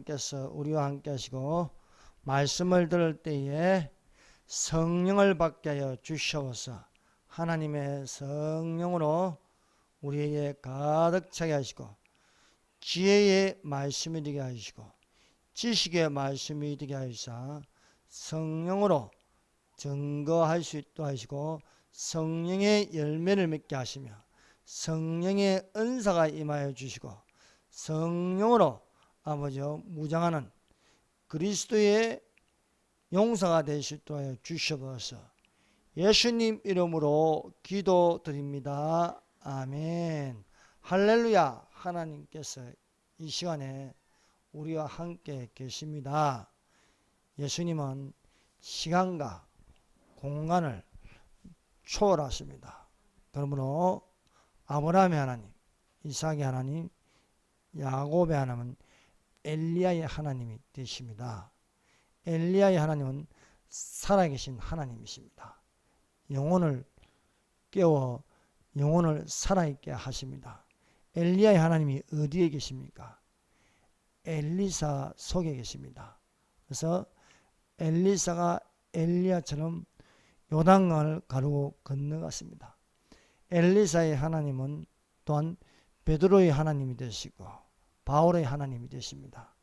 께서 우리와 함께 하시고 말씀을 들을 때에 성령을 받게 하여 주시옵소서. 하나님의 성령으로 우리에게 가득 차게 하시고 지혜의 말씀이 되게 하시고 지식의 말씀이 되게 하시사 성령으로 증거할 수 있도록 하시고 성령의 열매를 맺게 하시며 성령의 은사가 임하여 주시고 성령으로 아버지여 무장하는 그리스도의 용사가 될 수 있도록 하여 주시옵소서. 예수님 이름으로 기도드립니다. 아멘. 할렐루야. 하나님께서 이 시간에 우리와 함께 계십니다. 예수님은 시간과 공간을 초월하십니다. 그러므로 아브라함의 하나님, 이삭의 하나님, 야곱의 하나님은 엘리야의 하나님이 되십니다. 엘리야의 하나님은 살아계신 하나님이십니다. 영혼을 깨워 영혼을 살아있게 하십니다. 엘리야의 하나님이 어디에 계십니까? 엘리사 속에 계십니다. 그래서 엘리사가 엘리야처럼 요단강을 가르고 건너갔습니다. 엘리사의 하나님은 또한 베드로의 하나님이 되시고 바울의 하나님이 되십니다.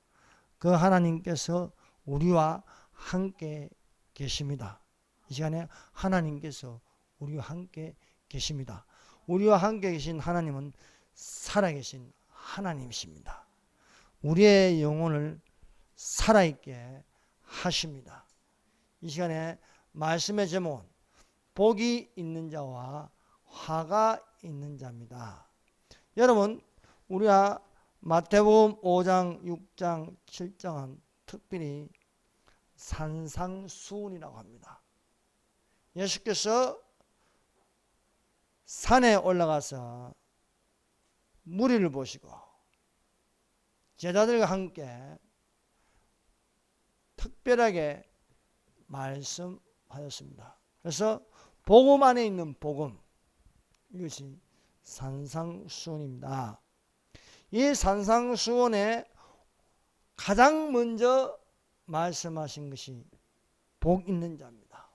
그 하나님께서 우리와 함께 계십니다. 이 시간에 하나님께서 우리와 함께 계십니다. 우리와 함께 계신 하나님은 살아계신 하나님이십니다. 우리의 영혼을 살아있게 하십니다. 이 시간에 말씀의 제목은 복이 있는 자와 화가 있는 자입니다. 여러분, 우리가 마태복음 5장, 6장, 7장은 특별히 산상수훈이라고 합니다. 예수께서 산에 올라가서 무리를 보시고 제자들과 함께 특별하게 말씀하였습니다. 그래서 복음 안에 있는 복음, 이것이 산상수훈입니다. 이 산상수훈에 가장 먼저 말씀하신 것이 복 있는 자입니다.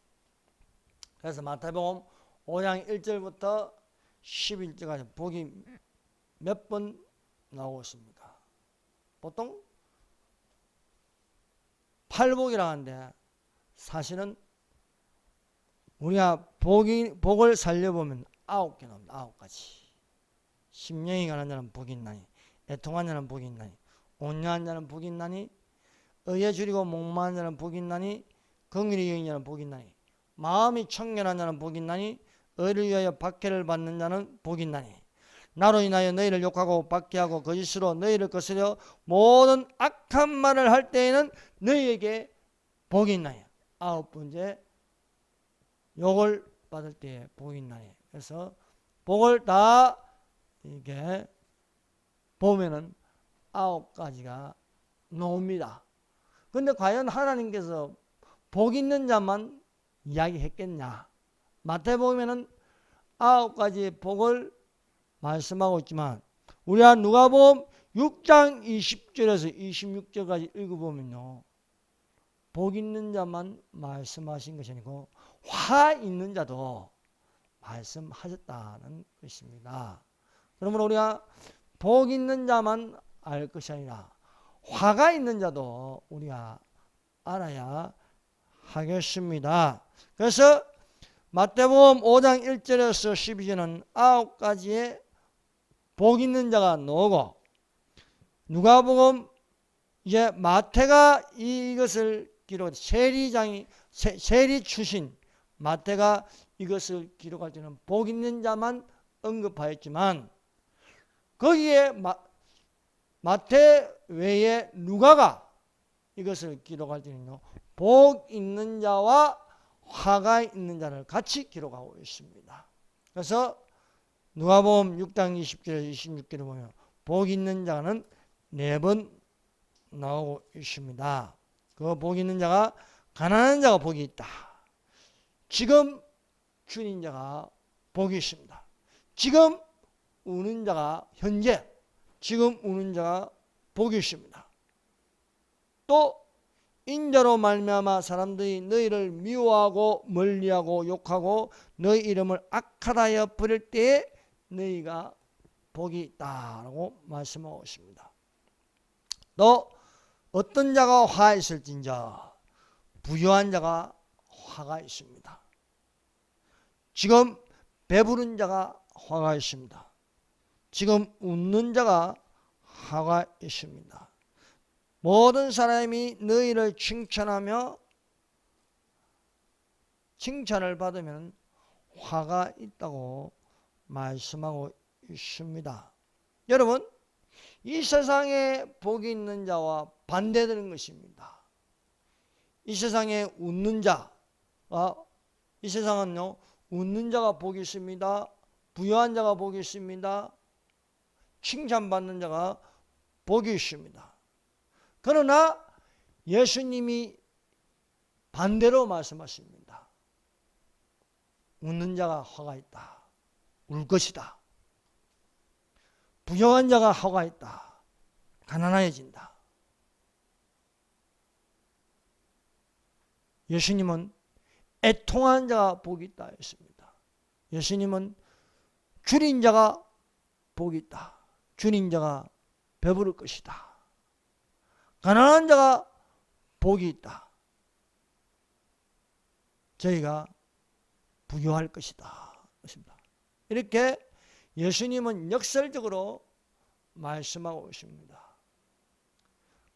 그래서 마태복음 5장 1절부터 11절까지 복이 몇 번 나오고 있습니다. 보통 8복이라고 하는데 사실은 우리가 복을 살려보면 9개 나옵니다. 9가지. 심령이 가난 자는 복이 있나니, 애통한 자는 복이 있나니, 온유한 자는 복이 있나니, 의에 줄이고 목마른 자는 복이 있나니, 긍휼히 여기는 자는 복이 있나니, 마음이 청결한 자는 복이 있나니, 의를 위하여 박해를 받는 자는 복이 있나니, 나로 인하여 너희를 욕하고 박해하고 거짓으로 너희를 거스려 모든 악한 말을 할 때에는 너희에게 복이 있나니. 9번째, 욕을 받을 때에 복이 있나니. 그래서 복을 다 이게 보면은 9가지가 나옵니다. 그런데 과연 하나님께서 복 있는 자만 이야기했겠냐? 마태복음에는 9가지 복을 말씀하고 있지만 우리가 누가복음 6장 20절에서 26절까지 읽어보면요, 복 있는 자만 말씀하신 것이 아니고 화 있는 자도 말씀하셨다는 것입니다. 그러므로 우리가 복 있는 자만 알 것이 아니라 화가 있는 자도 우리가 알아야 하겠습니다. 그래서 마태복음 5장 1절에서 12절은 9가지의 복 있는 자가 나오고, 누가복음 이제 마태가 이것을 기록, 세리 출신 마태가 이것을 기록할 때는 복 있는 자만 언급하였지만 거기에 마태 외에 누가가 이것을 기록할 때는요, 복 있는 자와 화가 있는 자를 같이 기록하고 있습니다. 그래서 누가복음 6장 20절에서 26절을 보면 복 있는 자는 4번 나오고 있습니다. 그 복 있는 자가 가난한 자가 복이 있다. 지금 주인 자가 복이 있습니다. 지금 우는 자가 현재 지금 우는 자가 복이 있습니다. 또 인자로 말미암아 사람들이 너희를 미워하고 멀리하고 욕하고 너희 이름을 악하다 하여 부를 때에 너희가 복이 있다라고 말씀하고 있습니다. 또 어떤 자가 화가 있을진저 부유한 자가 화가 있습니다. 지금 배부른 자가 화가 있습니다. 지금 웃는 자가 화가 있습니다. 모든 사람이 너희를 칭찬하며 칭찬을 받으면 화가 있다고 말씀하고 있습니다. 여러분, 이 세상에 복이 있는 자와 반대되는 것입니다. 이 세상에 웃는 자, 이 세상은요, 웃는 자가 복이 있습니다. 부유한 자가 복이 있습니다. 칭찬받는 자가 복이 있습니다. 그러나 예수님이 반대로 말씀하십니다. 웃는 자가 화가 있다. 울 것이다. 부유한 자가 화가 있다. 가난해진다. 예수님은 애통한 자가 복이 있다 했습니다. 예수님은 줄인 자가 복이 있다. 줄인 자가 배부를 것이다. 가난한 자가 복이 있다. 저희가 부유할 것이다. 이렇게 예수님은 역설적으로 말씀하고 있습니다.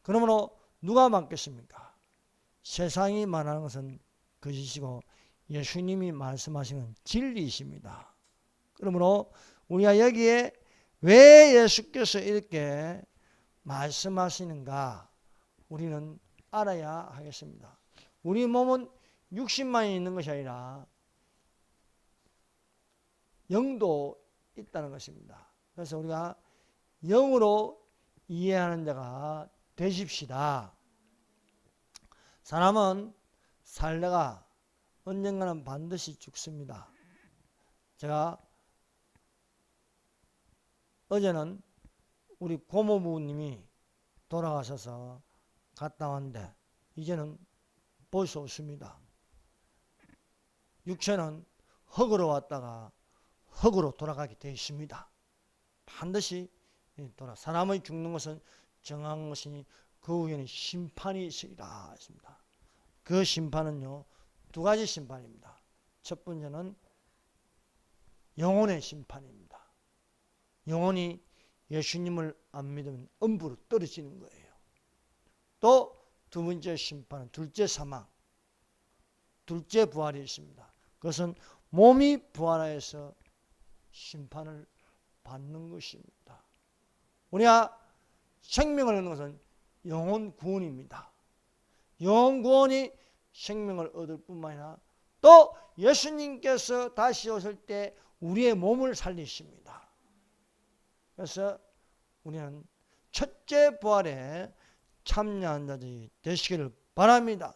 그러므로 누가 맞겠습니까? 세상이 말하는 것은 거짓이고 예수님이 말씀하시는 진리이십니다. 그러므로 우리가 여기에 왜 예수께서 이렇게 말씀하시는가 우리는 알아야 하겠습니다. 우리 몸은 육신만 있는 것이 아니라 영도 있다는 것입니다. 그래서 우리가 영으로 이해하는 자가 되십시다. 사람은 살다가 언젠가는 반드시 죽습니다. 제가 어제는 우리 고모부님이 돌아가셔서 갔다 왔는데 이제는 볼 수 없습니다. 육체는 흙으로 왔다가 흙으로 돌아가게 되어 있습니다. 반드시 사람의 죽는 것은 정한 것이니 그 후에는 심판이 있으리라 했습니다. 그 심판은요, 두 가지 심판입니다. 첫 번째는 영혼의 심판입니다. 영혼이 예수님을 안 믿으면 음부로 떨어지는 거예요. 또 두 번째 심판은 둘째 사망, 둘째 부활이 있습니다. 그것은 몸이 부활하여서 심판을 받는 것입니다. 우리가 생명을 얻는 것은 영혼 구원입니다. 영혼 구원이 생명을 얻을 뿐만 아니라 또 예수님께서 다시 오실 때 우리의 몸을 살리십니다. 그래서 우리는 첫째 부활에 참여한 자들이 되시기를 바랍니다.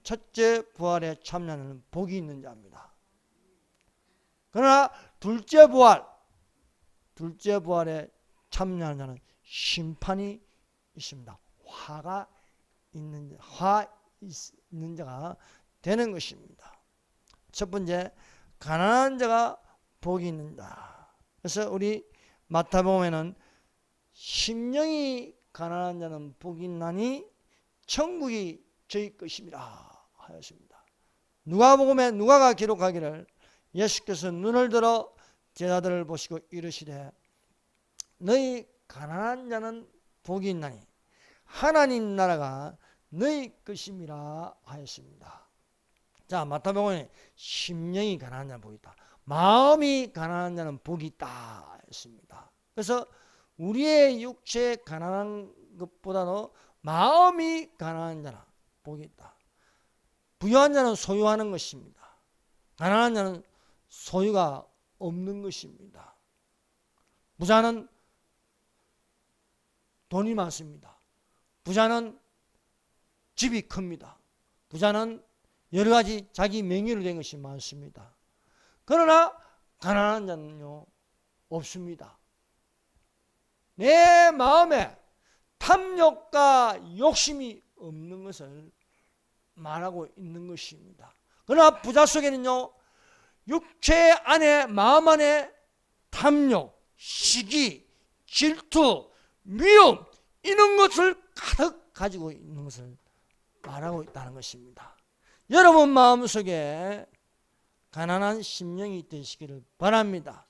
첫째 부활에 참여하는 복이 있는 자입니다. 그러나 둘째 부활에 참여하는 자는 심판이 있습니다. 화 있는 자가 되는 것입니다. 첫 번째, 가난한 자가 복이 있는 자. 그래서 우리 마태복음에는 심령이 가난한 자는 복이 있나니 천국이 저희 것임이라 하였습니다. 누가복음에 누가가 기록하기를 예수께서 눈을 들어 제자들을 보시고 이르시되 너희 가난한 자는 복이 있나니 하나님 나라가 너희 것임이라 하였습니다. 자, 마태복음에 심령이 가난한 자는 복이 있다. 마음이 가난한 자는 복이 있다 했습니다. 그래서 우리의 육체에 가난한 것보다도 마음이 가난한 자는 복이 있다. 부유한 자는 소유하는 것입니다. 가난한 자는 소유가 없는 것입니다. 부자는 돈이 많습니다. 부자는 집이 큽니다. 부자는 여러 가지 자기 명의로 된 것이 많습니다. 그러나 가난한 자는요, 없습니다. 내 마음에 탐욕과 욕심이 없는 것을 말하고 있는 것입니다. 그러나 부자 속에는요, 육체 안에, 마음 안에 탐욕, 시기, 질투, 미움, 이런 것을 가득 가지고 있는 것을 말하고 있다는 것입니다. 여러분 마음속에 가난한 심령이 되시기를 바랍니다.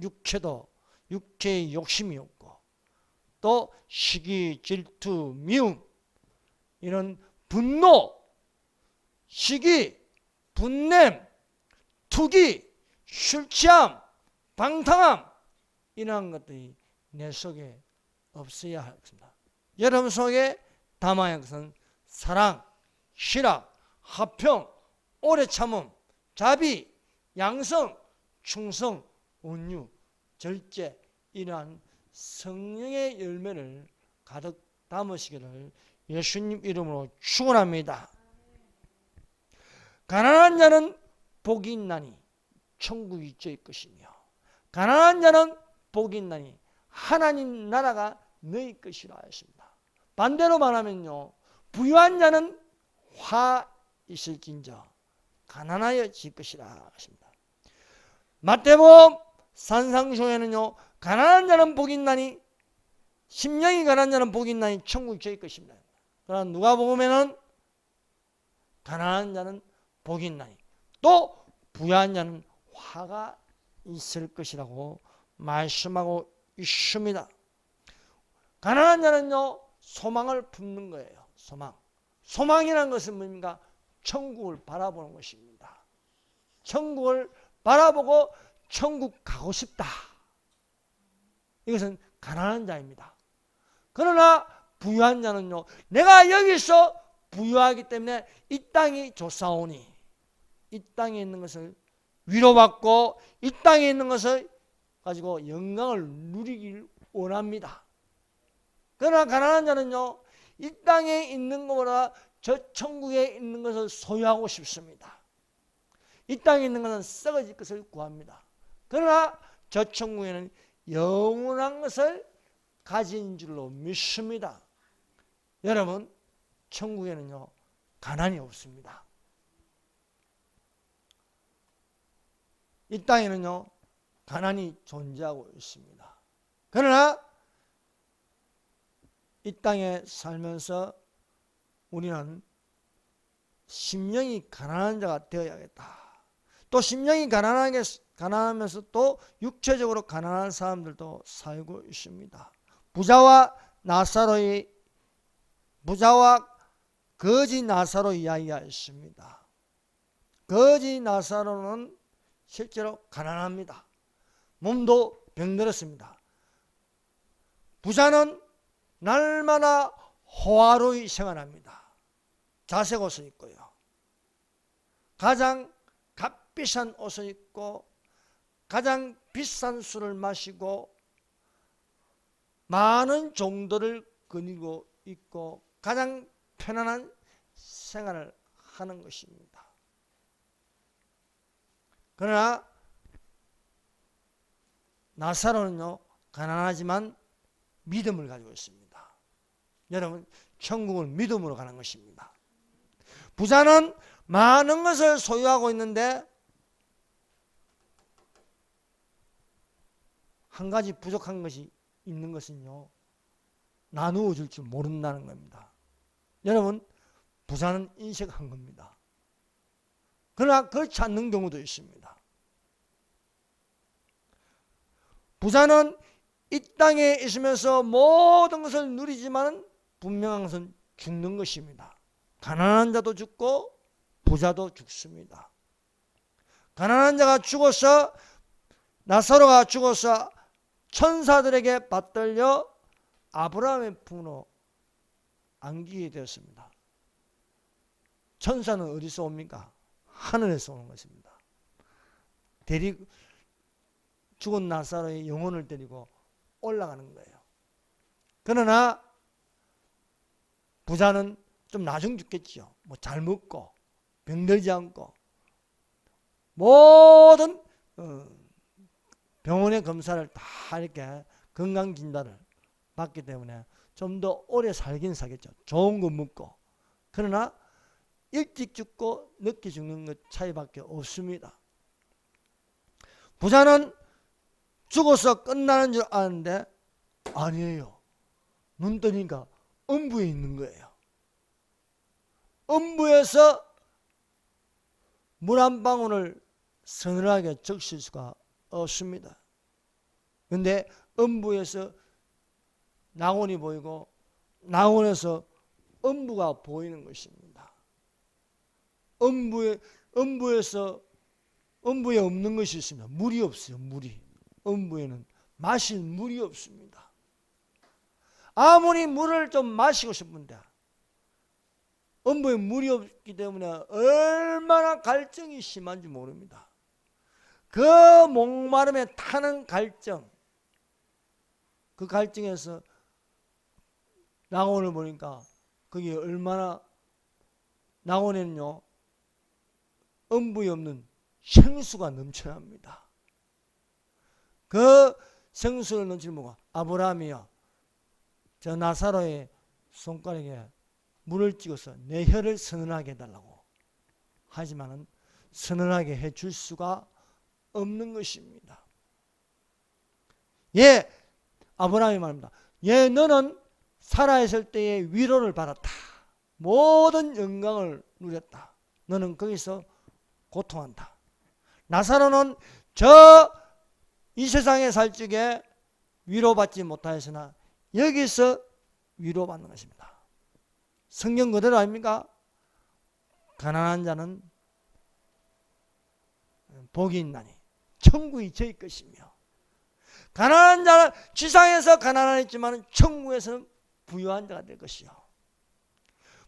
육체도, 육체의 욕심이 없고, 또 시기, 질투, 미움, 이런 분노, 시기, 분냄, 투기, 술 취함, 방탕함, 이러한 것들이 내 속에 없어야 하겠습니다. 여러분 속에 담아야 할 것은 사랑, 희락, 화평, 오래 참음, 자비, 양성, 충성, 온유, 절제, 이러한 성령의 열매를 가득 담으시기를 예수님 이름으로 축원합니다. 가난한 자는 복이 있나니 천국이 저희 것이며, 가난한 자는 복이 있나니 하나님 나라가 너희 것이라 하였습니다. 반대로 말하면요, 부유한 자는 화 있을진저 가난하여 질 것이라 하십니다. 마태복음 산상수에는요, 가난한 자는 복이 있나니, 심령이 가난한 자는 복이 있나니 천국이 저희 것입니다. 그러나 누가복음에는 가난한 자는 복이 있나니, 또 부유한 자는 화가 있을 것이라고 말씀하고 있습니다. 가난한 자는요, 소망을 품는 거예요. 소망이라는 것은 뭡니까? 천국을 바라보는 것입니다. 천국을 바라보고 천국 가고 싶다. 이것은 가난한 자입니다. 그러나 부유한 자는요, 내가 여기서 부유하기 때문에 이 땅이 좋사오니, 이 땅에 있는 것을 위로받고 이 땅에 있는 것을 가지고 영광을 누리길 원합니다. 그러나 가난한 자는요, 이 땅에 있는 것보다 저 천국에 있는 것을 소유하고 싶습니다. 이 땅에 있는 것은 썩어질 것을 구합니다. 그러나 저 천국에는 영원한 것을 가진 줄로 믿습니다. 여러분, 천국에는요, 가난이 없습니다. 이 땅에는요, 가난이 존재하고 있습니다. 그러나 이 땅에 살면서 우리는 심령이 가난한 자가 되어야겠다. 또 심령이 가난하면서 또 육체적으로 가난한 사람들도 살고 있습니다. 부자와 거지 나사로 이야기가 있습니다. 거지 나사로는 실제로 가난합니다. 몸도 병들었습니다. 부자는 날마다 호화로이 생활합니다. 자색 옷을 입고요, 가장 값비싼 옷을 입고 가장 비싼 술을 마시고 많은 종들을 거니고 있고 가장 편안한 생활을 하는 것입니다. 그러나 나사로는요, 가난하지만 믿음을 가지고 있습니다. 여러분, 천국은 믿음으로 가는 것입니다. 부자는 많은 것을 소유하고 있는데 한 가지 부족한 것이 있는 것은요, 나누어 줄 줄 모른다는 겁니다. 여러분, 부자는 인색한 겁니다. 그러나 그렇지 않는 경우도 있습니다. 부자는 이 땅에 있으면서 모든 것을 누리지만 분명한 것은 죽는 것입니다. 가난한 자도 죽고 부자도 죽습니다. 가난한 자가 죽어서, 나사로가 죽어서 천사들에게 받들려 아브라함의 품으로 안기게 되었습니다. 천사는 어디서 옵니까? 하늘에서 오는 것입니다. 죽은 나사로의 영혼을 데리고 올라가는 거예요. 그러나 부자는 좀 나중 죽겠지요. 뭐 잘 먹고 병들지 않고 모든 병원의 검사를 다 이렇게 건강 진단을 받기 때문에 좀 더 오래 살긴 살겠죠. 좋은 거 먹고. 그러나 일찍 죽고 늦게 죽는 것 차이밖에 없습니다. 부자는 죽어서 끝나는 줄 아는데 아니에요. 눈 뜨니까 음부에 있는 거예요. 음부에서 물 한 방울을 서늘하게 적실 수가 없습니다. 그런데 음부에서 낙원이 보이고 낙원에서 음부가 보이는 것입니다. 음부에서 음부에 없는 것이 있습니다. 물이 없어요. 물이. 음부에는 마실 물이 없습니다. 아무리 물을 좀 마시고 싶은데 음부에 물이 없기 때문에 얼마나 갈증이 심한지 모릅니다. 그 목마름에 타는 갈증, 그 갈증에서 낙원을 보니까 그게 얼마나, 낙원에는요 음부에 없는 생수가 넘쳐납니다. 그 생수를 넘치는 뭐가 아브라함이요, 저 나사로의 손가락에 물을 찍어서 내 혀를 서늘하게 해달라고 하지만은 서늘하게 해줄 수가 없는 것입니다. 예, 아브라함이 말합니다. 예, 너는 살아있을 때의 위로를 받았다. 모든 영광을 누렸다. 너는 거기서 고통한다. 나사로는 이 세상에 살 적에 위로받지 못하였으나 여기서 위로받는 것입니다. 성경 그대로 아닙니까? 가난한 자는 복이 있나니 천국이 저희 것이며, 가난한 자는 지상에서 가난했지만 천국에서는 부유한 자가 될 것이요,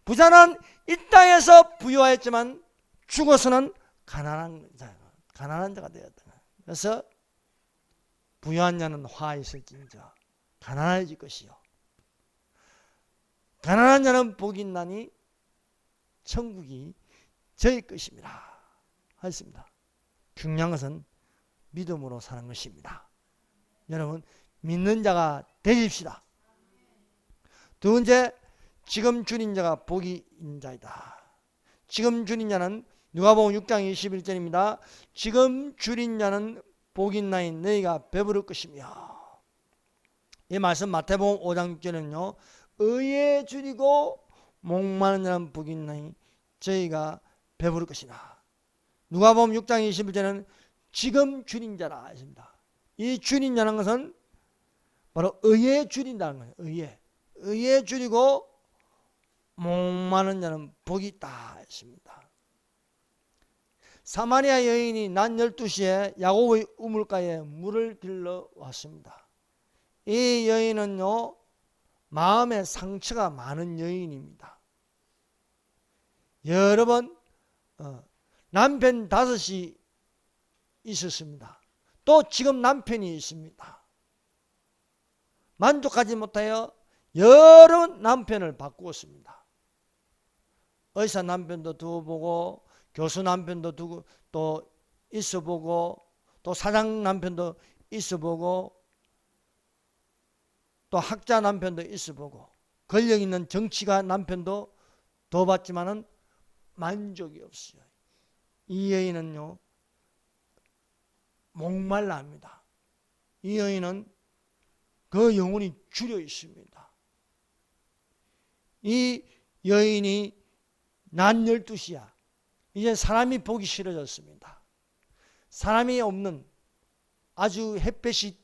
부자는 이 땅에서 부유하였지만 죽어서는 가난한 자가 되었다. 그래서 부유한 자는 화 있을진저 가난해질 것이요, 가난한 자는 복이 있나니 천국이 저희 것입니다 하였습니다. 중요한 것은 믿음으로 사는 것입니다. 여러분 믿는 자가 되십시다. 두 번째, 지금 주린 자가 복이 있는 자이다. 지금 주린 자는 누가복음 6장 21절입니다. 지금 주린 자는 복이 있나니 너희가 배부를 것이며, 이 말씀 마태복음 5장 6절은요 의에 줄이고 목마른 자는 복이 있나니 저희가 배부를 것이다. 누가복음 6장 21절은 지금 줄인 자라 했습니다. 이 줄인 자는 것은 바로 의에 줄인다는 거예요. 의에 줄이고 목마른 자는 복이 있다 했습니다. 사마리아 여인이 낮 12시에 야곱의 우물가에 물을 길러 왔습니다. 이 여인은요 마음에 상처가 많은 여인입니다. 여러 번 남편 5이 있었습니다. 또 지금 남편이 있습니다. 만족하지 못하여 여러 남편을 바꾸었습니다. 의사 남편도 두고 보고, 교수 남편도 두고 또 있어보고, 또 사장 남편도 있어보고, 또 학자 남편도 있어보고, 권력 있는 정치가 남편도 더 봤지만은 만족이 없어요. 이 여인은요 목말라 합니다. 이 여인은 그 영혼이 줄여 있습니다. 이 여인이 낮 12시야. 이제 사람이 보기 싫어졌습니다. 사람이 없는 아주 햇볕이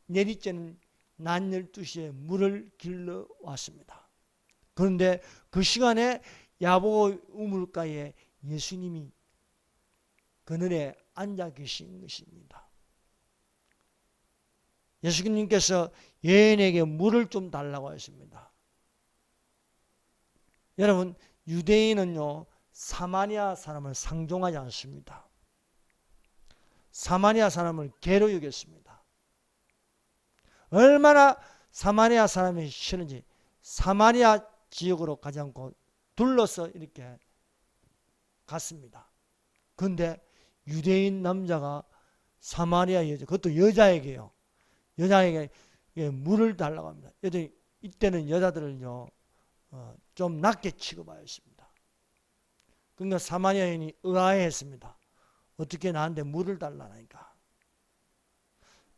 내리쬐는 낮 12시에 물을 길러 왔습니다. 그런데 그 시간에 야복 우물가에 예수님이 그늘에 앉아 계신 것입니다. 예수님께서 여인에게 물을 좀 달라고 했습니다. 여러분 유대인은요 사마리아 사람을 상종하지 않습니다. 사마리아 사람을 개로 여겼습니다. 얼마나 사마리아 사람이 싫은지 사마리아 지역으로 가지 않고 둘러서 이렇게 갔습니다. 그런데 유대인 남자가 사마리아 여자, 그것도 여자에게요, 여자에게 물을 달라고 합니다. 여자가 이때는 여자들을요 좀 낮게 취급하였습니다. 그러니까 사마리아 여인이 의아해했습니다. 어떻게 나한테 물을 달라니까.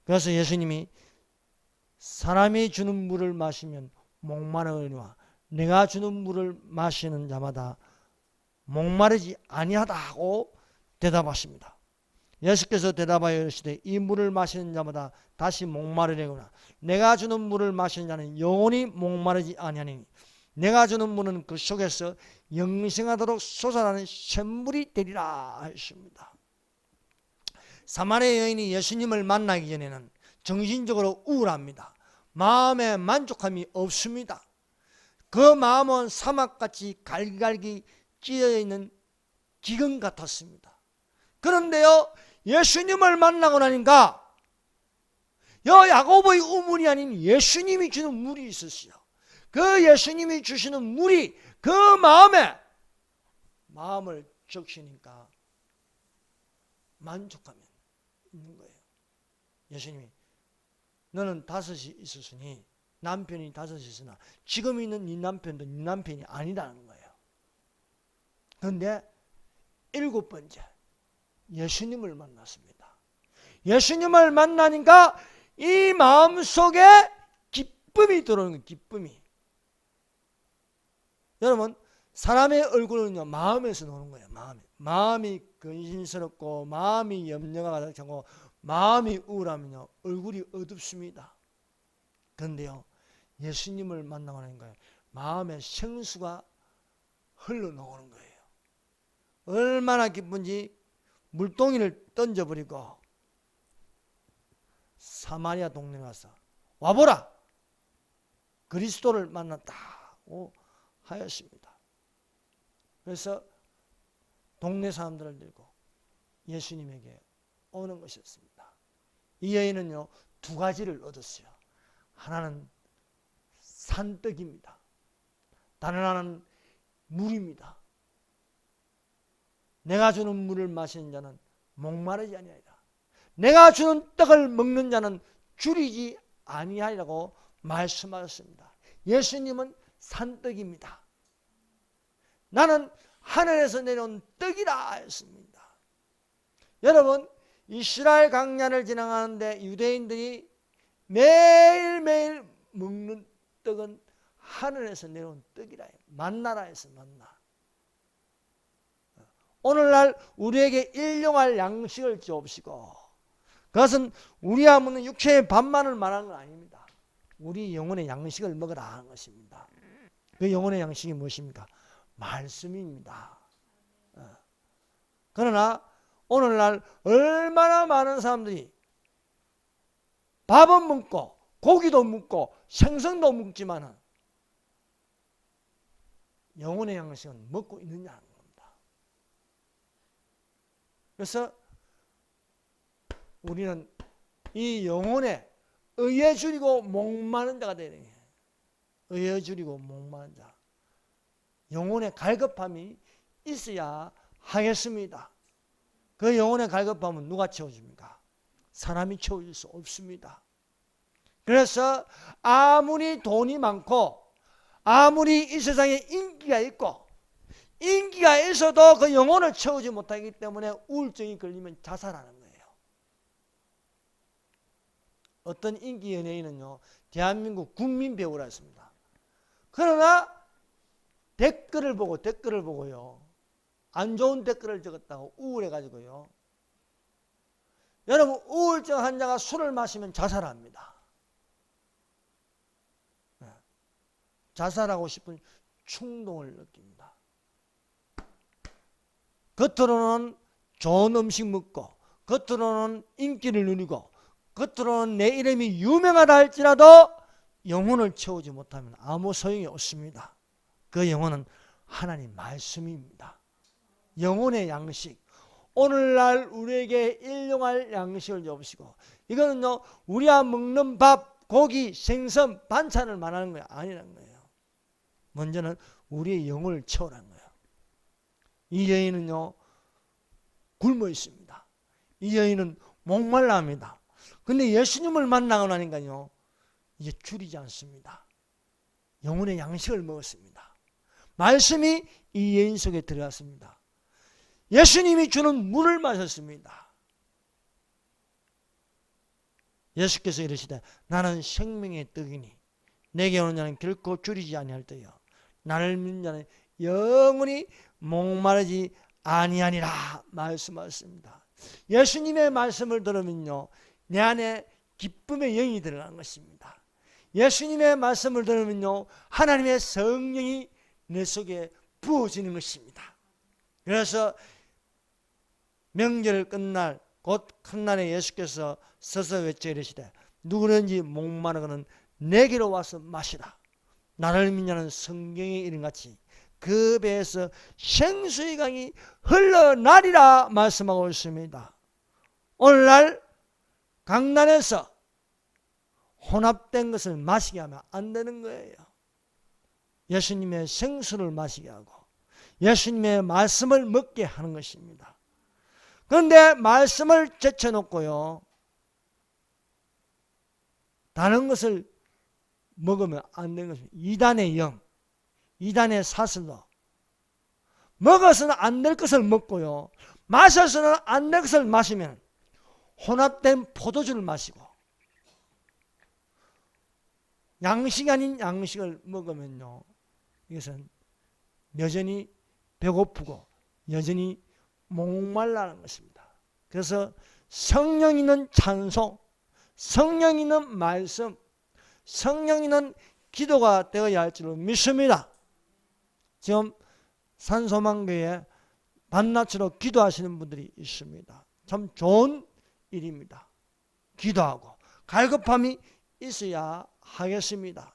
그래서 예수님이 사람이 주는 물을 마시면 목마르거니와 내가 주는 물을 마시는 자마다 목마르지 아니하다고 대답하십니다. 예수께서 대답하여 이르시되 이 물을 마시는 자마다 다시 목마르려거나 내가 주는 물을 마시는 자는 영원히 목마르지 아니하니 내가 주는 물은 그 속에서 영생하도록 솟아나는 샘물이 되리라 하셨습니다. 사마리아 여인이 예수님을 만나기 전에는 정신적으로 우울합니다. 마음에 만족함이 없습니다. 그 마음은 사막같이 갈기갈기 찢어있는 기근 같았습니다. 그런데요 예수님을 만나고 나니까 야고보의 우물이 아닌 예수님이 주는 물이 있었어요. 그 예수님이 주시는 물이 그 마음을 적시니까 만족감이 있는 거예요. 예수님이 너는 5이 있었으니 남편이 5이 있으나 지금 있는 네 남편도 네 남편이 아니라는 거예요. 그런데 7번째 예수님을 만났습니다. 예수님을 만나니까 이 마음속에 기쁨이 들어오는 거예요. 기쁨이. 여러분 사람의 얼굴은요 마음에서 나오는 거예요. 마음이 근심스럽고 마음이 염려가 가득 차고 마음이 우울하면요 얼굴이 어둡습니다. 그런데요 예수님을 만나고 나니까 마음의 생수가 흘러나오는 거예요. 얼마나 기쁜지 물동이를 던져버리고 사마리아 동네에 가서 와보라 그리스도를 만났다고 하였습니다. 그래서 동네 사람들을 들고 예수님에게 오는 것이었습니다. 이 여인은요 2가지를 얻었어요. 하나는 산떡입니다. 다른 하나는 물입니다. 내가 주는 물을 마시는 자는 목마르지 아니하리라. 내가 주는 떡을 먹는 자는 줄이지 아니하리라고 말씀하셨습니다. 예수님은 산떡입니다. 나는 하늘에서 내려온 떡이라 했습니다. 여러분 이스라엘 광야를 지나가는데 유대인들이 매일매일 먹는 떡은 하늘에서 내려온 떡이라 해요. 만나라 해서 만나. 오늘날 우리에게 일용할 양식을 주옵시고 그것은 우리가 먹는 육체의 밥만을 말하는 건 아닙니다. 우리 영혼의 양식을 먹으라 하는 것입니다. 그 영혼의 양식이 무엇입니까? 말씀입니다. 그러나 오늘날 얼마나 많은 사람들이 밥은 먹고 고기도 먹고 생선도 먹지만 영혼의 양식은 먹고 있느냐는 겁니다. 그래서 우리는 이 영혼에 의에 줄이고 목마른 자가 되는 거예요. 의에 줄이고 목마른 자. 영혼의 갈급함이 있어야 하겠습니다. 그 영혼의 갈급함은 누가 채워줍니까? 사람이 채워줄 수 없습니다. 그래서 아무리 돈이 많고 아무리 이 세상에 인기가 있고 인기가 있어도 그 영혼을 채우지 못하기 때문에 우울증이 걸리면 자살하는 거예요. 어떤 인기 연예인은요 대한민국 국민 배우라 했습니다. 그러나 댓글을 보고요 안 좋은 댓글을 적었다고 우울해가지고요 여러분 우울증 환자가 술을 마시면 자살합니다. 자살하고 싶은 충동을 느낍니다. 겉으로는 좋은 음식 먹고 겉으로는 인기를 누리고 겉으로는 내 이름이 유명하다 할지라도 영혼을 채우지 못하면 아무 소용이 없습니다. 그 영혼은 하나님 말씀입니다. 영혼의 양식. 오늘날 우리에게 일용할 양식을 주옵시고 이거는요 우리가 먹는 밥, 고기, 생선, 반찬을 말하는 거 아니라는 거예요. 먼저는 우리의 영혼을 채우라는 거예요. 이 여인은요 굶어 있습니다. 이 여인은 목말라 합니다. 근데 예수님을 만나고 나니까요 이제 줄이지 않습니다. 영혼의 양식을 먹었습니다. 말씀이 이 여인 속에 들어갔습니다. 예수님이 주는 물을 마셨습니다. 예수께서 이르시되 나는 생명의 떡이니 내게 오는 자는 결코 줄이지 아니할 터여 나를 믿는 자는 영원히 목마르지 아니하니라 말씀하셨습니다. 예수님의 말씀을 들으면요 내 안에 기쁨의 영이 들어가는 것입니다. 예수님의 말씀을 들으면요 하나님의 성령이 내 속에 부어지는 것입니다. 그래서 명절 끝날 곧 큰 날에 예수께서 서서 외쳐 이르시되 누구든지 목마르거든 내게로 와서 마시라. 나를 믿는 자는 성경에 이른같이 그 배에서 생수의 강이 흘러나리라 말씀하고 있습니다. 오늘날 강단에서 혼합된 것을 마시게 하면 안 되는 거예요. 예수님의 생수를 마시게 하고 예수님의 말씀을 먹게 하는 것입니다. 그런데 말씀을 제쳐놓고요 다른 것을 먹으면 안 되는 것입니다. 이단의 영, 이단의 사슬로 먹어서는 안 될 것을 먹고요 마셔서는 안 될 것을 마시면 혼합된 포도주를 마시고 양식이 아닌 양식을 먹으면요 이것은 여전히 배고프고 여전히 목말라는 것입니다. 그래서 성령 있는 찬송, 성령 있는 말씀, 성령 있는 기도가 되어야 할 줄로 믿습니다. 지금 산소망교에 밤낮으로 기도하시는 분들이 있습니다. 참 좋은 일입니다. 기도하고 갈급함이 있어야 하겠습니다.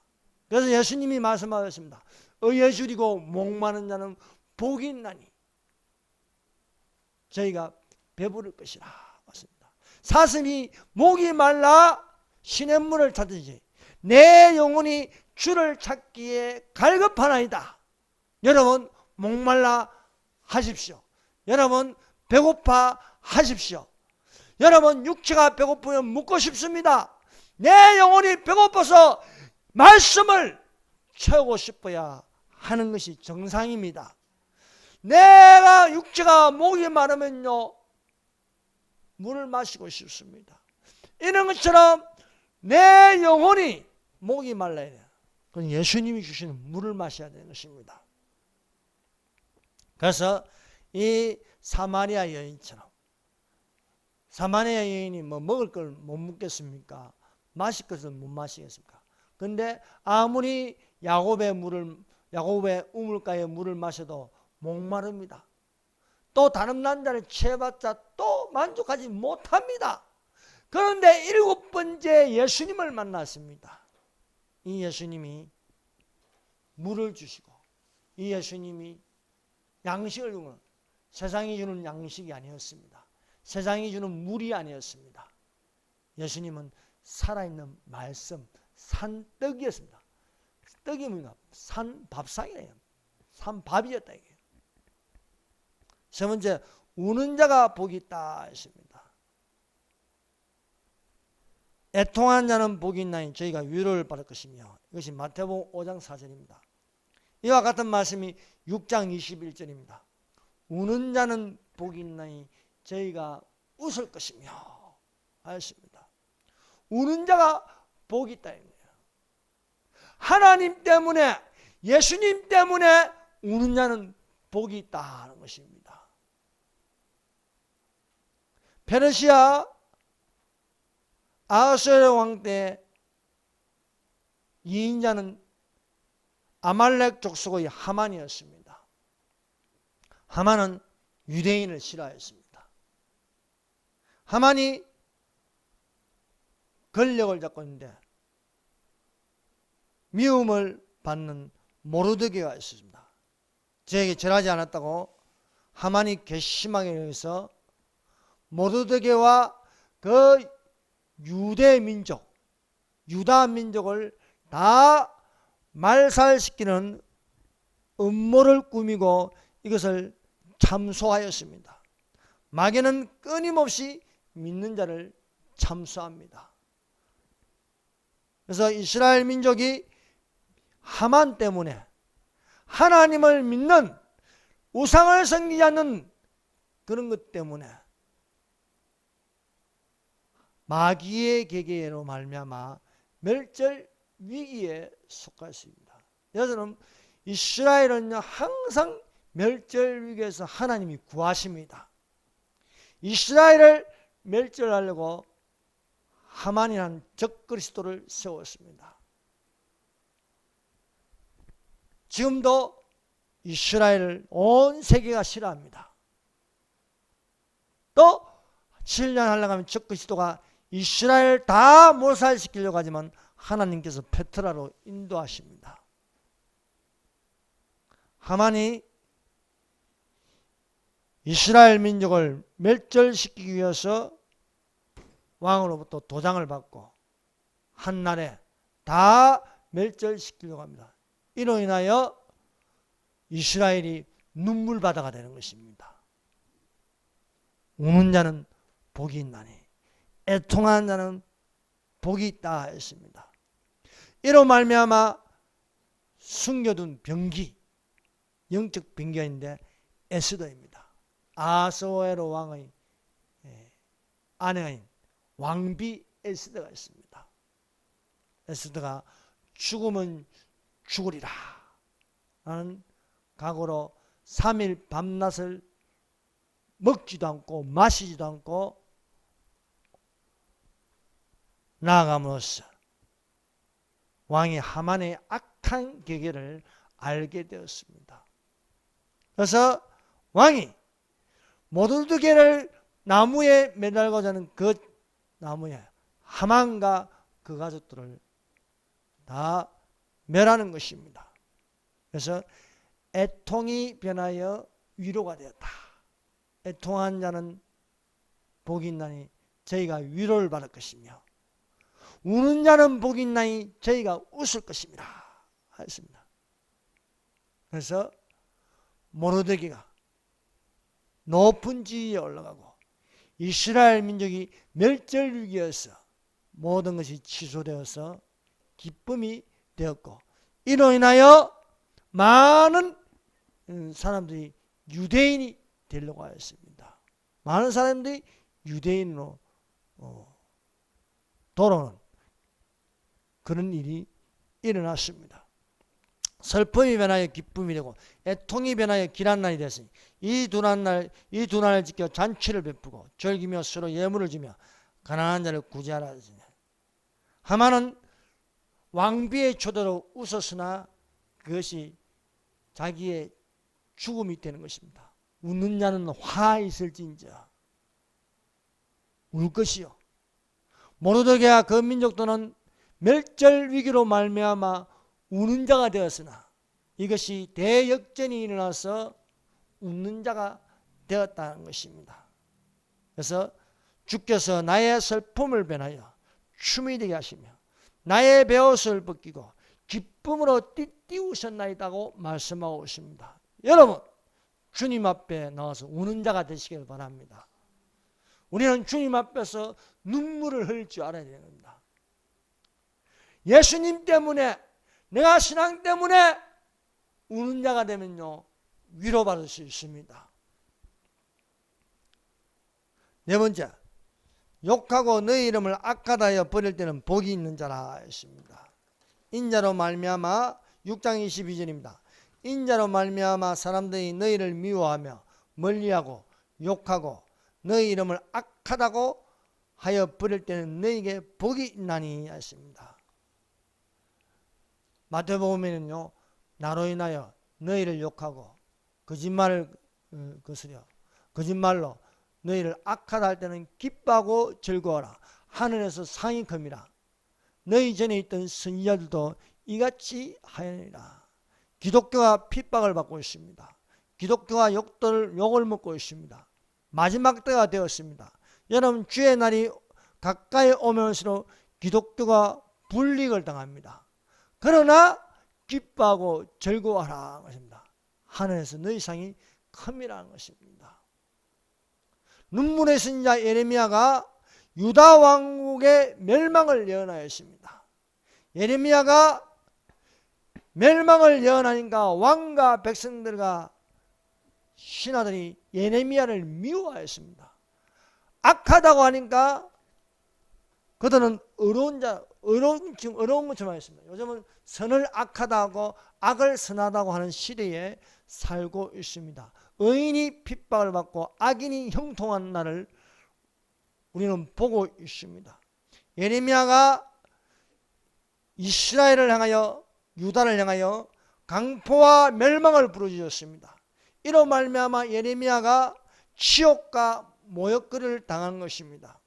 그래서 예수님이 말씀하셨습니다. 의에 줄이고 목마른 자는 복이 있나니 저희가 배부를 것이라. 맞습니다. 사슴이 목이 말라 시냇물을 찾듯이 내 영혼이 주를 찾기에 갈급하나이다. 여러분 목말라 하십시오. 여러분 배고파 하십시오. 여러분 육체가 배고프면 묻고 싶습니다. 내 영혼이 배고파서 말씀을 채우고 싶어야 하는 것이 정상입니다. 내가 육체가 목이 마르면요 물을 마시고 싶습니다. 이런 것처럼 내 영혼이 목이 말라야 돼요. 그건 예수님이 주시는 물을 마셔야 되는 것입니다. 그래서 이 사마리아 여인처럼 사마리아 여인이 뭐 먹을 걸 못 먹겠습니까? 마실 것을 못 마시겠습니까? 근데 아무리 야곱의 우물가의 물을 마셔도 목마릅니다. 또 다른 남자를 취해봤자 또 만족하지 못합니다. 그런데 7번째 예수님을 만났습니다. 이 예수님이 물을 주시고 이 예수님이 양식을 주는 세상이 주는 양식이 아니었습니다. 세상이 주는 물이 아니었습니다. 예수님은 살아있는 말씀, 산떡이었습니다. 떡이 뭡니까? 산밥상이에요. 산밥이었다 이게. 세 번째, 우는 자가 복이 있다 했습니다. 애통하는 자는 복이 있나니 저희가 위로를 받을 것이며 이것이 마태복음 5장 4절입니다. 이와 같은 말씀이 6장 21절입니다. 우는 자는 복이 있나니 저희가 웃을 것이며 하였습니다. 우는 자가 복이 있다. 하나님 때문에 예수님 때문에 우는 자는 복이 있다는 것입니다. 페르시아 아하수에르 왕 때 2인자는 아말렉 족속의 하만이었습니다. 하만은 유대인을 싫어했습니다. 하만이 권력을 잡고 있는데 미움을 받는 모르드게가 있었습니다. 저에게 절하지 않았다고 하만이 괘씸하게 여기서 모르드게와 그 유대 민족, 유다 민족을 다 말살시키는 음모를 꾸미고 이것을 참소하였습니다. 마귀는 끊임없이 믿는 자를 참소합니다. 그래서 이스라엘 민족이 하만 때문에 하나님을 믿는 우상을 섬기지 않는 그런 것 때문에 마귀의 계계로 말미암아 멸절 위기에 속했습니다. 여러분, 이스라엘은요 항상 멸절 위기에서 하나님이 구하십니다. 이스라엘을 멸절하려고 하만이라는 적그리스도를 세웠습니다. 지금도 이스라엘을 온 세계가 싫어합니다. 또 7년 하려고 하면 적그리스도가 이스라엘 다 몰살시키려고 하지만 하나님께서 페트라로 인도하십니다. 하만이 이스라엘 민족을 멸절시키기 위해서 왕으로부터 도장을 받고 한날에 다 멸절시키려고 합니다. 이로 인하여 이스라엘이 눈물바다가 되는 것입니다. 우는 자는 복이 있나니 애통하는 자는 복이 있다 했습니다. 이로 말미암아 숨겨둔 병기, 영적 병기인데 에스더입니다. 아하수에로 왕의 아내인 왕비 에스더가 있습니다. 에스더가 죽으면 죽으리라 라는 각오로 3일 밤낮을 먹지도 않고 마시지도 않고 나아감으로써 왕이 하만의 악한 계계를 알게 되었습니다. 그래서 왕이 모두두개를 나무에 매달고자 하는 그 나무에 하만과 그 가족들을 다 멸하는 것입니다. 그래서 애통이 변하여 위로가 되었다. 애통한 자는 복이 있나니 저희가 위로를 받을 것이며 우는 자는 복이 있나니 저희가 웃을 것입니다 하였습니다. 그래서 모르드게가 높은 지위에 올라가고 이스라엘 민족이 멸절 위기에서 모든 것이 취소되어서 기쁨이 되었고 이로 인하여 많은 사람들이 유대인이 되려고 하였습니다. 많은 사람들이 유대인으로 돌아오는 그런 일이 일어났습니다. 슬픔이 변하여 기쁨이 되고 애통이 변하여 길한 날이 되었으니 이 두 날을 지켜 잔치를 베푸고 즐기며 서로 예물을 주며 가난한 자를 구제하라 하시니 하만은 왕비의 초대로 웃었으나 그것이 자기의 죽음이 되는 것입니다. 웃는 자는 화 있을진저 울 것이요 모르드게와 그 민족들은 멸절 위기로 말미암아 우는 자가 되었으나 이것이 대역전이 일어나서 웃는 자가 되었다는 것입니다. 그래서 주께서 나의 슬픔을 변하여 춤이 되게 하시며 나의 베옷을 벗기고 기쁨으로 띠띠우셨나이다고 말씀하고 있습니다. 여러분 주님 앞에 나와서 우는 자가 되시길 바랍니다. 우리는 주님 앞에서 눈물을 흘릴 줄 알아야 됩니다. 예수님 때문에 내가 신앙 때문에 우는 자가 되면요 위로받을 수 있습니다. 네 번째, 욕하고 너희 이름을 악하다 하여 버릴 때는 복이 있는 자라 했습니다. 인자로 말미암아 6장 22절입니다. 인자로 말미암아 사람들이 너희를 미워하며 멀리하고 욕하고 너희 이름을 악하다고 하여 버릴 때는 너희에게 복이 있나니 했습니다. 마태복음에는요 나로 인하여 너희를 욕하고 거짓말을 거스려 거짓말로 너희를 악하다 할 때는 기뻐하고 즐거워라. 하늘에서 상이 큽니다. 너희 전에 있던 선지자들도 이같이 하였느니라. 기독교가 핍박을 받고 있습니다. 기독교가 욕을 먹고 있습니다. 마지막 때가 되었습니다. 여러분 주의 날이 가까이 오면서도 기독교가 불이익을 당합니다. 그러나 기뻐하고 즐거워하라 것입니다. 하늘에서 너희 상이 큼이라는 것입니다. 눈물의 선지자 예레미야가 유다 왕국의 멸망을 예언하였습니다. 예레미야가 멸망을 예언하니까 왕과 백성들과 신하들이 예레미야를 미워하였습니다. 악하다고 하니까 그들은 어려운 것처럼 하였습니다. 요즘은 선을 악하다고 악을 선하다고 하는 시대에 살고 있습니다. 의인이 핍박을 받고 악인이 형통하는 날을 우리는 보고 있습니다. 예레미야가 이스라엘을 향하여 유다를 향하여 강포와 멸망을 부르짖었습니다. 이로 말미암아 예레미야가 치욕과 모욕거리를 당한 것입니다.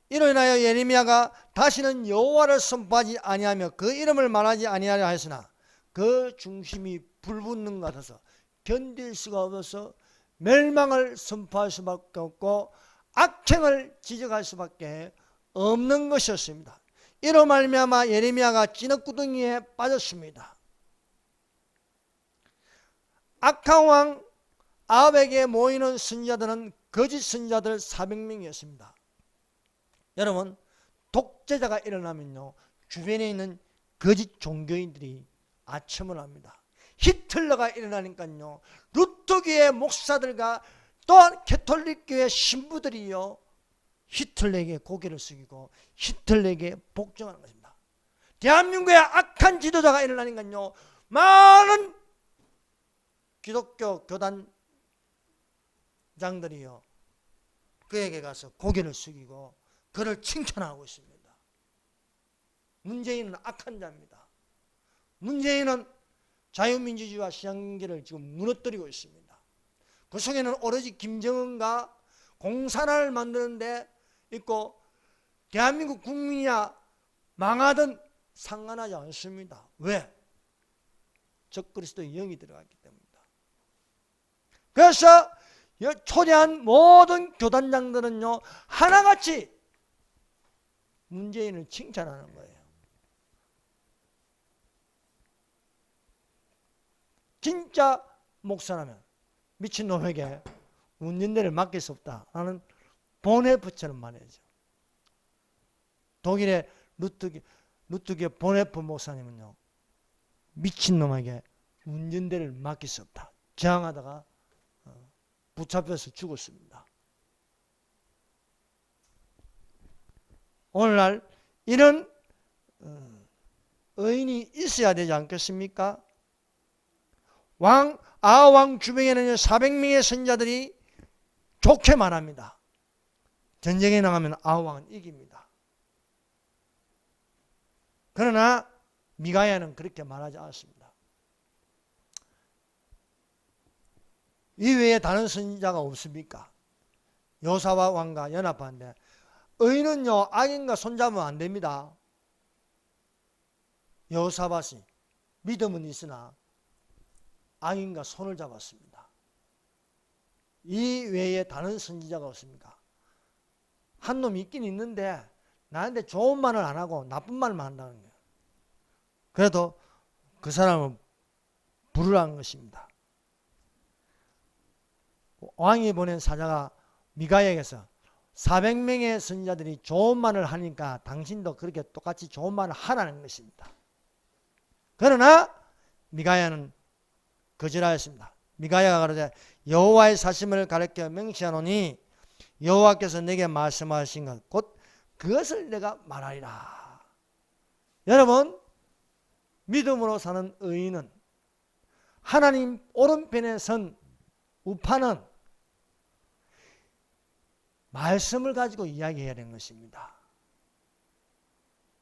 이로 인하여 예레미야가 다시는 여호와를 선포하지 아니하며 그 이름을 말하지 아니하려 하였으나 그 중심이 불붙는 것 같아서 견딜 수가 없어서 멸망을 선포할 수밖에 없고 악행을 지적할 수밖에 없는 것이었습니다. 이로 말미암아 예레미야가 찌넣구덩이에 빠졌습니다. 악한 왕 아합에게 모이는 선지자들은 거짓 선지자들 400명이었습니다. 여러분, 독재자가 일어나면요 주변에 있는 거짓 종교인들이 아첨을 합니다. 히틀러가 일어나니까요 루터교회 목사들과 또한 캐톨릭교회 신부들이요 히틀러에게 고개를 숙이고 히틀러에게 복종하는 것입니다. 대한민국에 악한 지도자가 일어나니까요 많은 기독교 교단장들이요 그에게 가서 고개를 숙이고 그를 칭찬하고 있습니다. 문재인은 악한 자입니다. 문재인은 자유민주주의와 시장경제를 지금 무너뜨리고 있습니다. 그 속에는 오로지 김정은과 공산화를 만드는 데 있고 대한민국 국민이야 망하든 상관하지 않습니다. 왜? 적그리스도의 영이 들어갔기 때문입니다. 그래서 초대한 모든 교단장들은요 하나같이 문재인을 칭찬하는 거예요. 진짜 목사라면 미친놈에게 운전대를 맡길 수 없다 하는 보네프처럼 말이죠. 독일의 루트교 보네프 목사님은요 미친놈에게 운전대를 맡길 수 없다 저항하다가 붙잡혀서 죽었습니다. 오늘날 이런 의인이 있어야 되지 않겠습니까? 아왕 주변에는 400명의 선자들이 좋게 말합니다. 전쟁에 나가면 아왕은 이깁니다. 그러나 미가야는 그렇게 말하지 않습니다. 이외에 다른 선지자가 없습니까? 요사와 왕과 연합하는데 의인은요 악인과 손잡으면 안 됩니다. 여호사밧이 믿음은 있으나 악인과 손을 잡았습니다. 이 외에 다른 선지자가 없습니까? 한 놈이 있긴 있는데 나한테 좋은 말을 안 하고 나쁜 말만 한다는 거예요. 그래도 그 사람은 불의한 것입니다. 왕이 보낸 사자가 미가야에게서 400명의 선지자들이 좋은 말을 하니까 당신도 그렇게 똑같이 좋은 말을 하라는 것입니다. 그러나 미가야는 거절하였습니다. 미가야가 가로되 여호와의 사심을 가리켜 명시하노니 여호와께서 내게 말씀하신 것 곧 그것을 내가 말하리라. 여러분, 믿음으로 사는 의인은 하나님 오른편에 선 우파는 말씀을 가지고 이야기해야 되는 것입니다.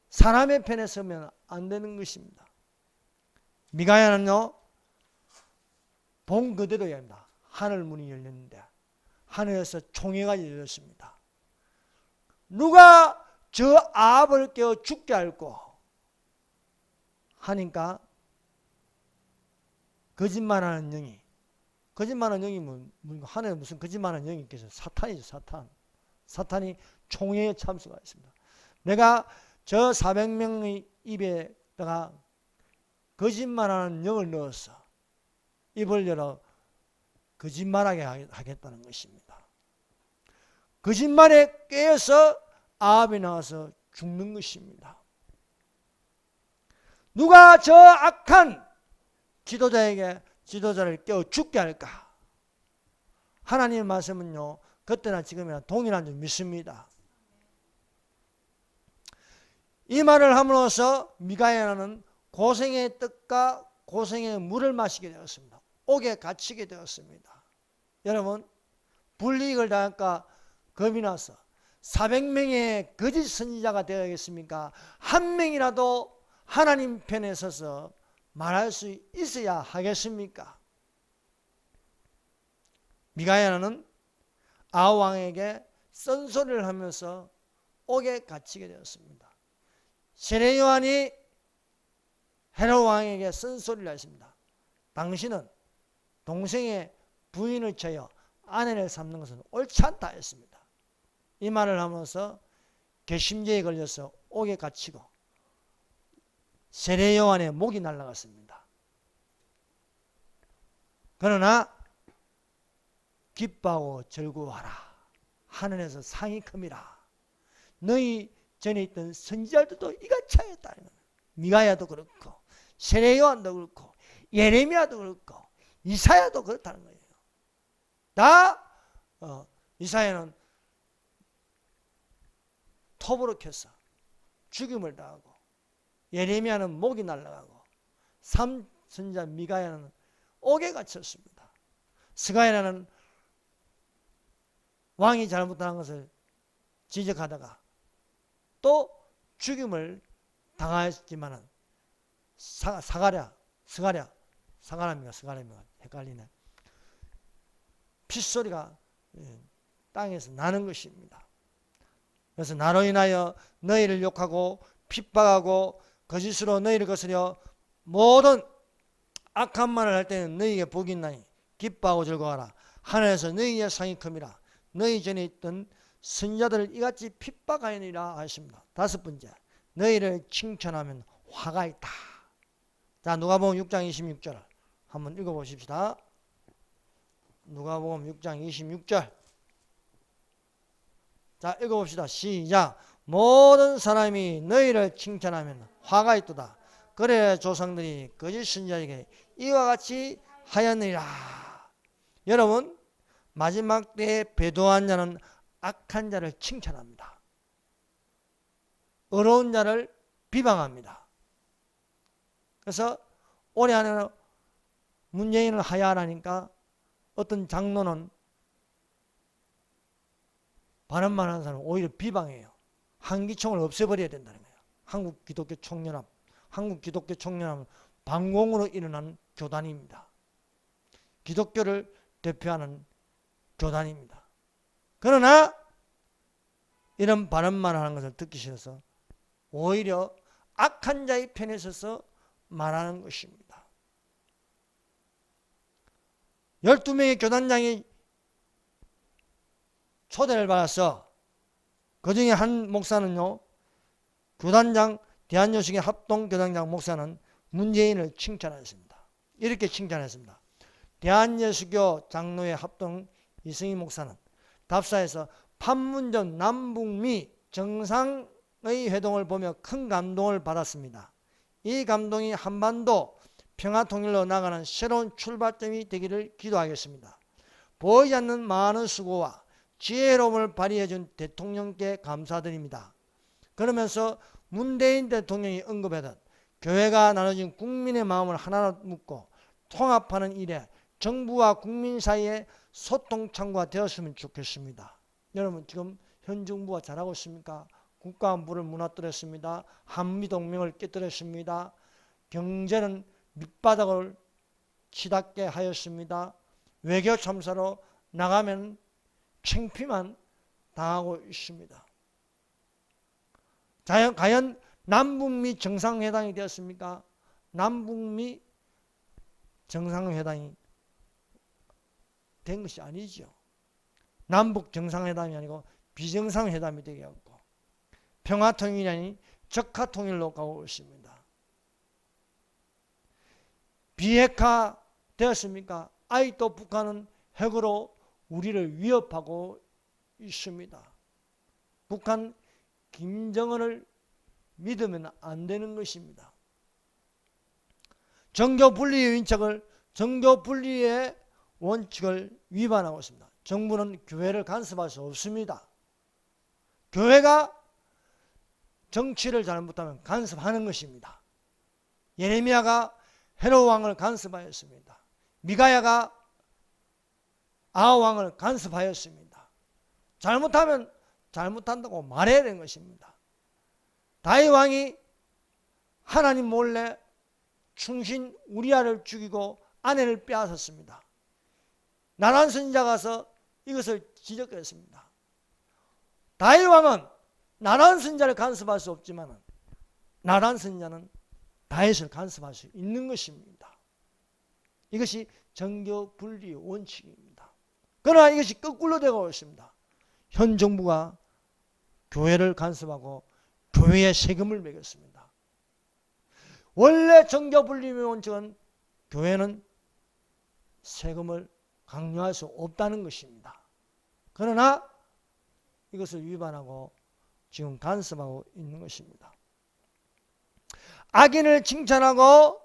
사람의 편에 서면 안 되는 것입니다. 미가야는요 본 그대로 이야기합니다. 하늘 문이 열렸는데 하늘에서 총회가 열렸습니다. 누가 저 아합을 깨워 죽게 할꼬 하니까 거짓말하는 영이 하늘에 무슨 거짓말하는 영이 있겠어요? 사탄이죠. 사탄이 총회에 참석하였습니다. 내가 저 400명의 입에다가 거짓말하는 영을 넣어서 입을 열어 거짓말하게 하겠다는 것입니다. 거짓말에 깨어서 아합이 나와서 죽는 것입니다. 누가 저 악한 지도자를 깨워 죽게 할까? 하나님의 말씀은요, 그때나 지금이나 동일한 줄 믿습니다. 이 말을 함으로써 미가야는 고생의 떡과 고생의 물을 마시게 되었습니다. 옥에 갇히게 되었습니다. 여러분, 불이익을 당할까 겁이 나서 400명의 거짓 선지자가 되어야겠습니까? 한 명이라도 하나님 편에 서서 말할 수 있어야 하겠습니까? 미가야는 아합 왕에게 쓴소리를 하면서 옥에 갇히게 되었습니다. 세례 요한이 헤롯 왕에게 쓴소리를 했습니다. 당신은 동생의 부인을 쳐여 아내를 삼는 것은 옳지 않다 했습니다. 이 말을 하면서 괘씸죄에 걸려서 옥에 갇히고 세례 요한의 목이 날아갔습니다. 그러나 기뻐하고 즐거워하라. 하늘에서 상이 큽니다. 너희 전에 있던 선지자들도 이같이 하였다. 미가야도 그렇고 세례 요한도 그렇고 예레미야도 그렇고 이사야도 그렇다는 거예요. 다 이사야는 톱으로 켜서 죽임을 당하고 예레미야는 목이 날아가고 선지자 미가야는 옥에 갇혔습니다. 스가랴는 왕이 잘못한 것을 지적하다가 또 죽임을 당하였지만은 스가랴입니까? 헷갈리네. 핏소리가 땅에서 나는 것입니다. 그래서 나로 인하여 너희를 욕하고 핍박하고 거짓으로 너희를 거스려 모든 악한 말을 할 때는 너희에게 복이 있나니 기뻐하고 즐거워하라. 하늘에서 너희의 상이 큽니다. 너희 전에 있던 선지자들을 이같이 핍박하니라 하십니다. 다섯 번째, 너희를 칭찬하면 화가 있다. 자, 누가복음 6장 26절 한번 읽어보십시다. 누가복음 6장 26절. 자, 읽어봅시다. 시작. 모든 사람이 너희를 칭찬하면 화가 있도다. 그래 조상들이 거짓 선지자에게 이와 같이 하였느니라. 여러분, 마지막 때에 배도한 자는 악한 자를 칭찬합니다. 어려운 자를 비방합니다. 그래서 올해 안에는 문재인을 하야하라니까 어떤 장로는 바람만 하는 사람은 오히려 비방해요. 한기총을 없애버려야 된다는 거예요. 한국 기독교 총연합은 반공으로 일어난 교단입니다. 기독교를 대표하는 교단입니다. 그러나 이런 발언만 하는 것을 듣기 싫어서 오히려 악한 자의 편에 서서 말하는 것입니다. 12명의 교단장이 초대를 받아서 그 중에 한 목사는요, 교단장, 대한여수교 합동교단장 목사는 문재인을 칭찬했습니다. 이렇게 칭찬했습니다. 대한예수교 장로회 합동 이승희 목사는 답사에서 판문점 남북미 정상의 회동을 보며 큰 감동을 받았습니다. 이 감동이 한반도 평화통일로 나가는 새로운 출발점이 되기를 기도하겠습니다. 보이지 않는 많은 수고와 지혜로움을 발휘해준 대통령께 감사드립니다. 그러면서 문재인 대통령이 언급하듯 교회가 나눠진 국민의 마음을 하나로 묶고 통합하는 일에 정부와 국민 사이에 소통 창구가 되었으면 좋겠습니다. 여러분, 지금 현 정부가 잘하고 있습니까? 국가 안보를 무너뜨렸습니다. 한미동맹을 깨뜨렸습니다. 경제는 밑바닥을 치닫게 하였습니다. 외교 참사로 나가면 창피만 당하고 있습니다. 과연 남북미 정상회담이 되었습니까? 남북미 정상회담이 된 것이 아니죠. 남북 정상회담이 아니고 비정상회담이 되겠고 평화통일이 아닌 적화통일로 가고 있습니다. 비핵화 되었습니까? 아직도 북한은 핵으로 우리를 위협하고 있습니다. 북한 김정은을 믿으면 안 되는 것입니다. 정교 분리의 원칙을 위반하고 있습니다. 정부는 교회를 간섭할 수 없습니다. 교회가 정치를 잘못하면 간섭하는 것입니다. 예레미야가 헤롯 왕을 간섭하였습니다. 미가야가 아하 왕을 간섭하였습니다. 잘못하면 잘못한다고 말해야 되는 것입니다. 다윗 왕이 하나님 몰래 충신 우리아를 죽이고 아내를 빼앗았습니다. 나단 선지자가 가서 이것을 지적했습니다. 다윗 왕은 나단 선지자를 간섭할 수 없지만 나단 선지자는 다윗을 간섭할 수 있는 것입니다. 이것이 정교 분리의 원칙입니다. 그러나 이것이 거꾸로 되고 있습니다. 현 정부가 교회를 간섭하고 교회에 세금을 매겼습니다. 원래 정교 분리의 원칙은 교회는 세금을 강요할 수 없다는 것입니다. 그러나 이것을 위반하고 지금 간섭하고 있는 것입니다. 악인을 칭찬하고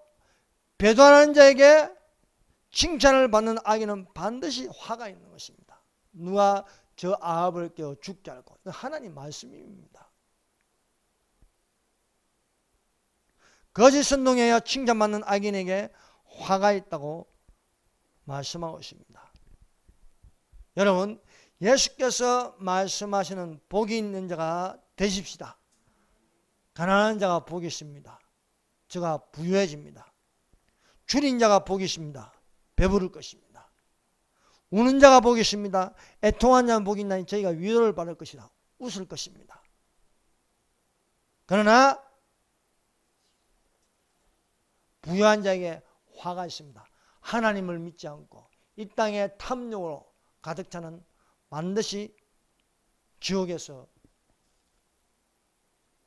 배도하는 자에게 칭찬을 받는 악인은 반드시 화가 있는 것입니다. 누가 저 아합을 깨워 죽게 할고, 하나님 말씀입니다. 거짓 선동하여 칭찬받는 악인에게 화가 있다고 말씀하고 있습니다. 여러분, 예수께서 말씀하시는 복이 있는 자가 되십시다. 가난한 자가 복이 있습니다. 저가 부유해집니다. 줄인 자가 복이 있습니다. 배부를 것입니다. 우는 자가 복이 있습니다. 애통한 자는 복이 있나니 저희가 위로를 받을 것이다. 웃을 것입니다. 그러나 부유한 자에게 화가 있습니다. 하나님을 믿지 않고 이 땅의 탐욕으로 가득 차는 반드시 지옥에서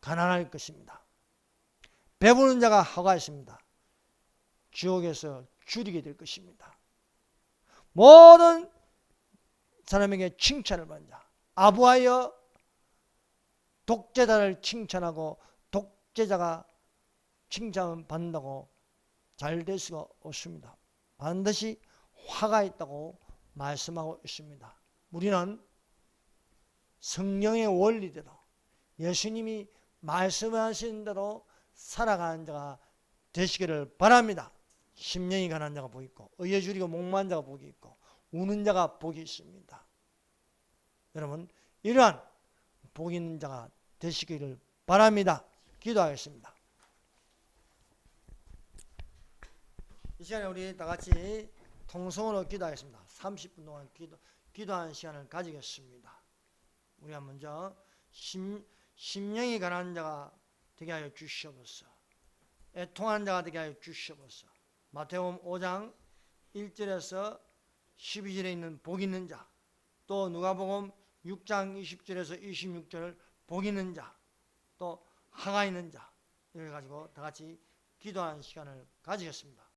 가난할 것입니다. 배부른 자가 화가 있습니다. 지옥에서 줄이게 될 것입니다. 모든 사람에게 칭찬을 받는 자, 아부하여 독재자를 칭찬하고 독재자가 칭찬을 받는다고 잘 될 수가 없습니다. 반드시 화가 있다고 말씀하고 있습니다. 우리는 성령의 원리대로 예수님이 말씀하신 대로 살아가는 자가 되시기를 바랍니다. 심령이 가난한 자가 복이 있고 의에 줄이고 목마른 자가 복이 있고 우는 자가 복이 있습니다. 여러분, 이러한 복 있는 자가 되시기를 바랍니다. 기도하겠습니다. 이 시간에 우리 다 같이 통성으로 기도하겠습니다. 30분 동안 기도하는 시간을 가지겠습니다. 우리가 먼저 심령이 가난한 자가 되게 하여 주시옵소서. 애통하는 자가 되게 하여 주시옵소서. 마태복음 5장 1절에서 12절에 있는 복 있는 자, 또 누가복음 6장 20절에서 26절 복 있는 자, 또 화가 있는 자, 이걸 가지고 다 같이 기도하는 시간을 가지겠습니다.